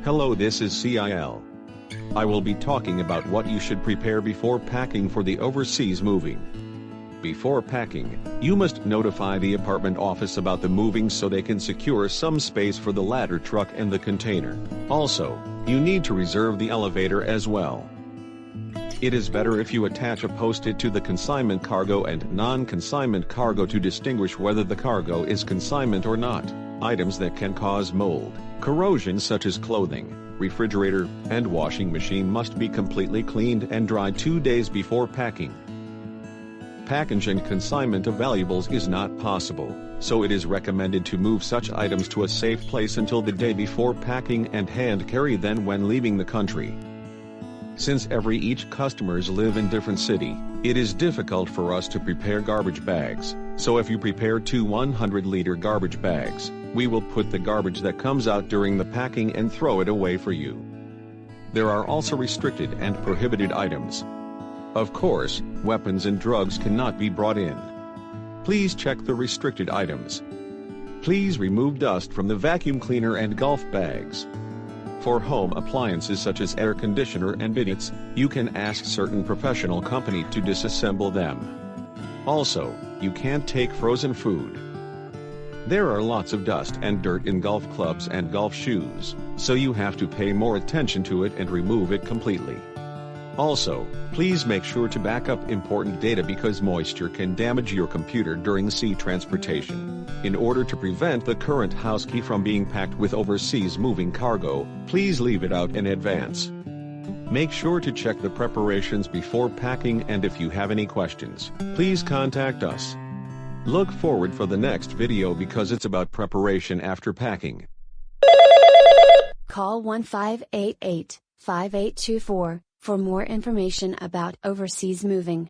Hello, this is CIL. I will be talking about what you should prepare before packing for the overseas moving. Before packing, you must notify the apartment office about the moving so they can secure some space for the ladder truck and the container. Also, you need to reserve the elevator as well. It is better if you attach a post-it to the consignment cargo and non-consignment cargo to distinguish whether the cargo is consignment or not. Items that can cause mold, corrosion such as clothing, refrigerator, and washing machine must be completely cleaned and dried 2 days before packing. Packaging consignment of valuables is not possible, so it is recommended to move such items to a safe place until the day before packing and hand carry them when leaving the country. Since each customers live in different city, it is difficult for us to prepare garbage bags, so if you prepare 2 100-liter garbage bags, we will put the garbage that comes out during the packing and throw it away for you. There are also restricted and prohibited items. Of course, weapons and drugs cannot be brought in. Please check the restricted items. Please remove dust from the vacuum cleaner and golf bags. For home appliances such as air conditioner and bidets, you can ask certain professional company to disassemble them. Also, you can't take frozen food. There are lots of dust and dirt in golf clubs and golf shoes, so you have to pay more attention to it and remove it completely. Also, please make sure to back up important data because moisture can damage your computer during sea transportation. In order to prevent the current house key from being packed with overseas moving cargo, please leave it out in advance. Make sure to check the preparations before packing, and if you have any questions, please contact us. Look forward for the next video because it's about preparation after packing. Call 1588-5824 for more information about overseas moving.